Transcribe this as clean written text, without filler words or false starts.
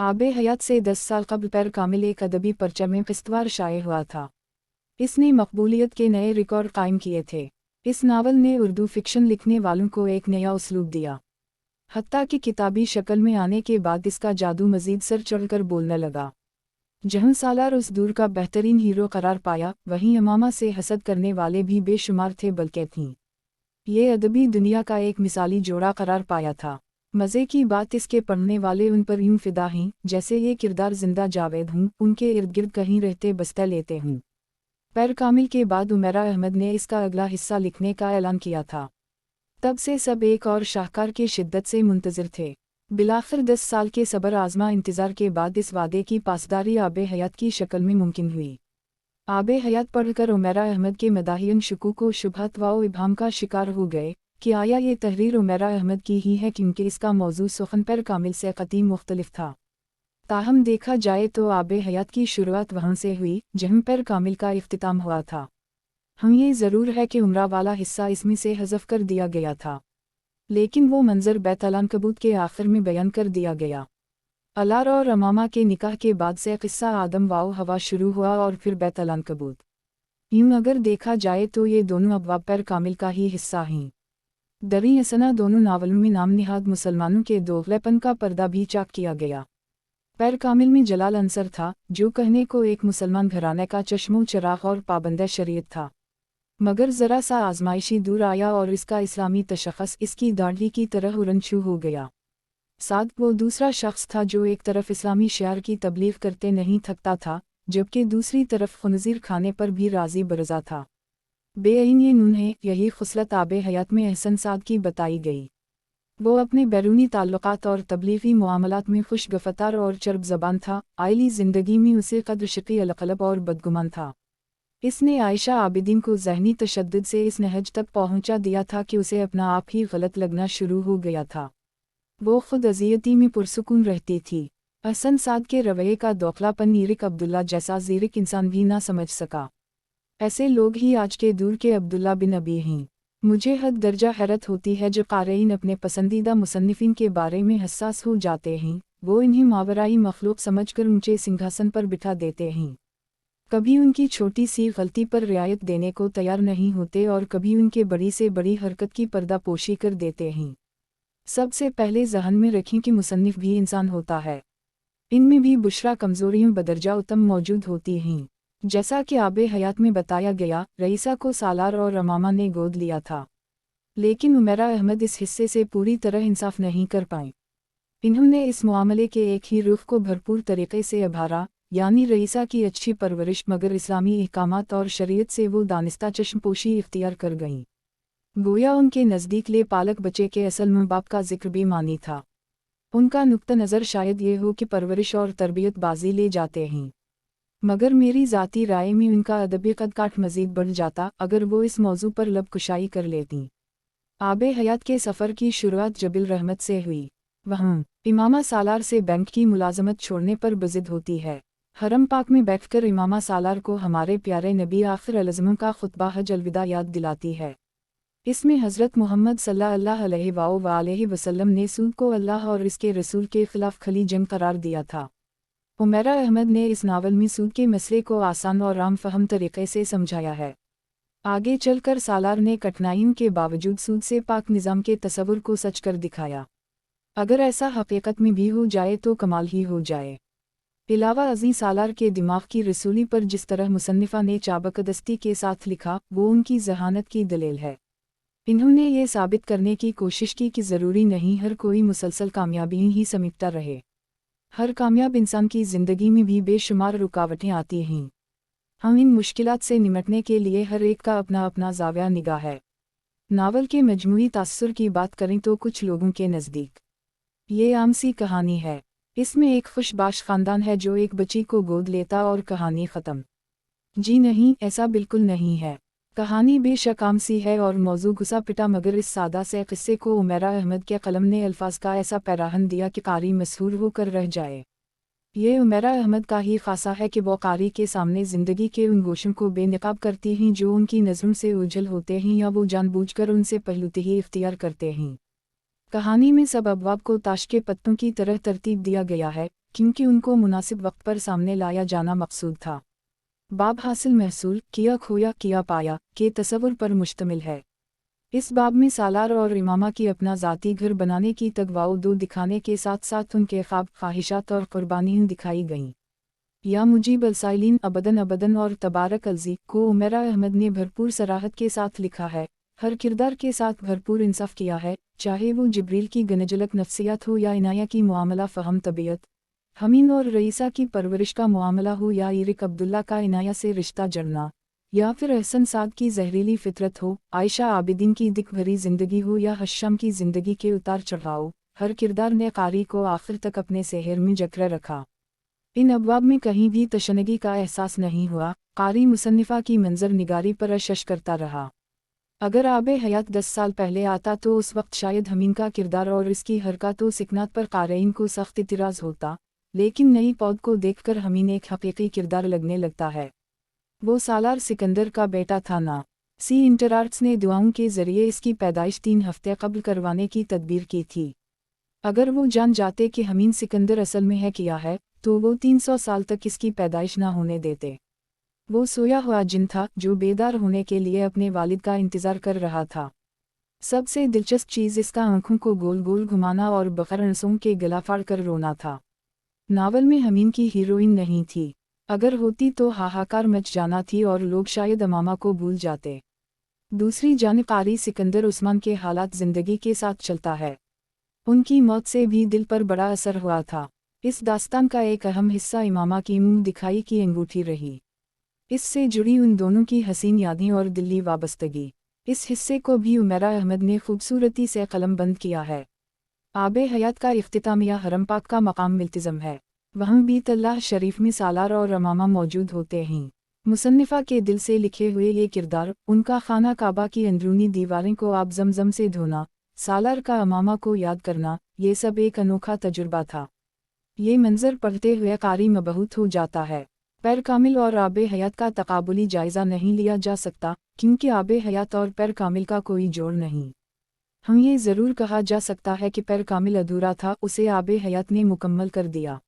आबे हयात से 10 साल कबल पैर कामिल एक अदबी पर्चा में किस्तवार शाये हुआ था। इसने मकबूलियत के नए रिकॉर्ड कायम किए थे। इस नावल ने उर्दू फिक्शन लिखने वालों को एक नया उसलूब दिया, हत्ता कि किताबी शक्ल में आने के बाद इसका जादू मजीद सर चढ़कर बोलने लगा। जहां सालार उस दूर का बेहतरीन हीरो करार पाया, वहीं अमामा से हसद करने वाले भी बेशुमार थे, बल्कि थीं। ये अदबी दुनिया का एक मिसाली जोड़ा करार पाया था। मज़े की बात, इसके पढ़ने वाले उन पर यूं फिदा हैं जैसे ये किरदार जिंदा जावेद हूँ, उनके इर्द गिर्द कहीं रहते बसते लेते हूँ। पैर कामिल के बाद उमैरा अहमद ने इसका अगला हिस्सा लिखने का ऐलान किया था। तब से सब एक और शाहकार की शिद्दत से मुंतज़िर थे। बिलाखिर 10 साल के सब्र आज़मा इंतज़ार के बाद इस वादे की पासदारी आबे हयात की शक्ल में मुमकिन हुई। आबे हयात पढ़कर उमैरा अहमद के मदाहियन शुकूक व शुबहत व इबहाम का शिकार हो गए कि आया ये तहरीर उमैरा अहमद की ही है, क्योंकि इसका मौजू सुखन पैर कामिल से कतई मुख्तलिफ था। ताहम देखा जाए तो आबे हयात की शुरुआत वहाँ से हुई जहाँ पैर कामिल का इख्तिताम हुआ था। हम ये ज़रूर है कि उम्रा वाला हिस्सा इसमें से हज़फ कर दिया गया था, लेकिन वो मंजर बैत-अल-अनकबूत के आखिर में बयान कर दिया गया। अलार और अमामा के निकाह के बाद से किस्सा आदम वाओ हवा शुरू हुआ और फिर बैत-अल-अनकबूत। यूं अगर देखा जाए तो ये दोनों अबवाब पैर कामिल का ही हिस्सा हैं। दरी असना दोनों नावलों में नाम निहाद मुसलमानों के दोगलेपन का पर्दा भी चाक किया गया। पैर कामिल में जलाल अंसर था, जो कहने को एक मुसलमान घराने का चश्मो चिराग और पाबंद शरीयत था, मगर ज़रा सा आजमाइशी दूर आया और इसका इस्लामी तशख़्ख़ुस इसकी दाढ़ी की तरह उरनछू हो गया। साद वो दूसरा शख्स था जो एक तरफ इस्लामी शियार की तबलीग करते नहीं थकता था, जबकि दूसरी तरफ खुनज़ीर खाने पर भी राज़ी बरज़ा था। बेअइन ये उन्हें यही खुसलत आबे हयात में एहसन साद की बताई गई। वो अपने बैरूनी ताल्लुकात और तबलीगी मुआमलात में खुश गफ़तार और चर्ब ज़बान था। आइली ज़िंदगी में उसे कद्र शिकी अलक़लब और बदगुमान था। इसने आयशा आबिदीन को ज़हनी तशद्दुद से इस नहज तक पहुँचा दिया था कि उसे अपना आप ही गलत लगना शुरू हो गया था। वो खुद अज़ियती में पुरसुकून रहती थी। एहसन साद के रवैये का दोखलापन नीरिक अब्दुल्ला जैसा ज़ीरिक इंसान भी ना समझ सका। ऐसे लोग ही आज के दूर के अब्दुल्ला बिन अबी हैं। मुझे हद दर्जा हैरत होती है जो क़ारीन अपने पसंदीदा मुसन्निफ़ीन के बारे में हसास हो जाते हैं, वो इन्हें मावराई मखलूक समझकर ऊंचे सिंहासन पर बिठा देते हैं। कभी उनकी छोटी सी गलती पर रियायत देने को तैयार नहीं होते और कभी उनके बड़ी से बड़ी हरकत की पर्दापोशी कर देते हैं। सबसे पहले ज़हन में रखें कि मुसन्निफ़ भी इंसान होता है। इनमें भी बुशरा कमज़ोरियों बदरजा उत्तम मौजूद होती हैं। जैसा कि आबे हयात में बताया गया, रईसा को सालार और अमामा ने गोद लिया था, लेकिन उमैरा अहमद इस हिस्से से पूरी तरह इंसाफ नहीं कर पाए। इन्होंने इस मामले के एक ही रुख को भरपूर तरीके से अभारा, यानी रईसा की अच्छी परवरिश, मगर इस्लामी अहकामात और शरीयत से वो दानिस्ता चश्मपोशी इख्तियार कर गईं। गोया उनके नज़दीक ले पालक बच्चे के असल माँ बाप का जिक्र भी मानी था। उनका नुक्ता नज़र शायद ये हो कि परवरिश और तरबियत बाजी ले जाते हैं, मगर मेरी ज़ाती राय में उनका अदबी कद-काठ मज़ीद बढ़ जाता अगर वो इस मौजू पर लब कुशाई कर लेतीं। आबे हयात के सफ़र की शुरुआत जबिल रहमत से हुई। वहाँ इमामा सालार से बैंक की मुलाजमत छोड़ने पर बज़िद होती है। हरम पाक में बैठकर इमामा सालार को हमारे प्यारे नबी आखिर अलज़म का खुतबा हज अलविदा याद दिलाती है। इसमें हज़रत मोहम्मद सल्लल्लाहु अलैहि वसल्लम ने सूद को अल्लाह और इसके रसूल के खिलाफ खली जंग करार दिया था। उमैरा अहमद ने इस नावल में सूद के मसले को आसान और आम फहम तरीक़े से समझाया है। आगे चलकर सालार ने कठिनाइयों के बावजूद सूद से पाक निज़ाम के तसव्वुर को सच कर दिखाया। अगर ऐसा हकीकत में भी हो जाए तो कमाल ही हो जाए। इलावा अज़ीं सालार के दिमाग की रसूली पर जिस तरह मुसन्निफ़ा ने चाबकदस्ती के साथ लिखा, वो उनकी ज़हानत की दलील है। इन्होंने ये साबित करने की कोशिश की कि ज़रूरी नहीं हर कोई मुसलसल कामयाबी ही समेटता रहे। हर कामयाब इंसान की ज़िंदगी में भी बेशुमार रुकावटें आती हैं। हम इन मुश्किलात से निमटने के लिए हर एक का अपना अपना ज़ाविया निगाह है। नावल के मजमूई तासुर की बात करें तो कुछ लोगों के नज़दीक ये आम सी कहानी है। इसमें एक खुशबाश ख़ानदान है जो एक बच्ची को गोद लेता और कहानी ख़त्म। जी नहीं, ऐसा बिल्कुल नहीं है। कहानी बेशक आम सी है और मौजू घुसा पिटा, मगर इस सादा से क़िस्से को उमैरा अहमद के कलम ने अल्फाज का ऐसा पैराहन दिया कि कारी मशहूर होकर रह जाए। ये उमैरा अहमद का ही ख़ासा है कि वो कारी के सामने ज़िंदगी के उन गोशों को बेनकाब करती हैं जो उनकी नज़रों से ओझल होते हैं या वो जानबूझकर उनसे पहलूती इख्तियार करते हैं। कहानी में सब अबवाब को ताश के पत्तों की तरह तरतीब दिया गया है। क्योंकि उनको मुनासिब वक्त पर सामने लाया जाना मकसूद था। बाब हासिल महसूल किया खोया किया पाया के तसव्वुर पर मुश्तमिल है। इस बाब में सालार और इमामा की अपना ज़ाती घर बनाने की तगवाउदू दिखाने के साथ साथ उनके ख्वाब ख्वाहिशात और कुर्बानियाँ दिखाई गईं। या मुजीब अलसाइलिन अबदन अबदन और तबारक अलजी को उमेरा अहमद ने भरपूर सराहत के साथ लिखा है। हर किरदार के साथ भरपूर इंसाफ किया है, चाहे वो जिब्रील की गनजलक नफ्सियात हो या इनाया की मुआमला फ़हम तबीयत, हमीन और रईसा की परवरिश का मुआमला हो या इरिक अब्दुल्ला का इनाया से रिश्ता जड़ना, या फिर अहसन साद की जहरीली फितरत हो, आयशा आबिदीन की दिक भरी ज़िंदगी हो या हश्शम की ज़िंदगी के उतार चढ़ाव, हर किरदार ने कारी को आखिर तक अपने सेहर में जकड़े रखा। इन अबवाब में कहीं भी तशनगी का एहसास नहीं हुआ। कारी मुसन्निफ़ा की मंजर निगारी पर अशश करता रहा। अगर आबे हयात 10 साल पहले आता तो उस वक्त शायद हमीन का किरदार और इसकी हरकत व सिकनात पर क़ारीन को सख्त इतराज़ होता, लेकिन नई पौध को देखकर हमीन एक हकीकी किरदार लगने लगता है। वो सालार सिकंदर का बेटा था ना। सी इंटरआर्ट्स ने दुआओं के ज़रिए इसकी पैदाइश 3 हफ्ते कबल करवाने की तदबीर की थी। अगर वो जान जाते कि हमीन सिकंदर असल में है किया है, तो वो 300 साल तक इसकी पैदाइश ना होने देते। वो सोया हुआ जिन था जो बेदार होने के लिए अपने वालिद का इंतज़ार कर रहा था। सबसे दिलचस्प चीज़ इसका आंखों को गोल गोल घुमाना और बकर नसों के गला फाड़ कर रोना था। नावल में हमीन की हीरोइन नहीं थी। अगर होती तो हाहाकार मच जाना थी और लोग शायद अमामा को भूल जाते। दूसरी जानिब कारी सिकंदर उस्मान के हालात ज़िंदगी के साथ चलता है। उनकी मौत से भी दिल पर बड़ा असर हुआ था। इस दास्तान का एक अहम हिस्सा इमामा की मुंह दिखाई की अंगूठी रही। इससे जुड़ी उन दोनों की हसीन यादें और दिली वाबस्तगी। इस हिस्से को भी उमेरा अहमद ने खूबसूरती से कलमबंद किया है। आबे हयात का इख्तितामिया हरम पाक का मकाम मुल्तज़म है। वहाँ भी तल्लाह शरीफ में सालार और अमामा मौजूद होते हैं। मुसन्निफ़ा के दिल से लिखे हुए ये किरदार, उनका खाना काबा की अंदरूनी दीवारें को आब जमजम से धोना, सालार का अमामा को याद करना, ये सब एक अनोखा तजुर्बा था। ये मंजर पढ़ते हुए कारी मबहूत हो जाता है। पैर कामिल और आबे हयात का तकाबुली जायज़ा नहीं लिया जा सकता, क्योंकि आबे हयात और पैर कामिल का कोई जोड़ नहीं। हम ये ज़रूर कहा जा सकता है कि पैर कामिल अधूरा था, उसे आबे हयात ने मुकम्मल कर दिया।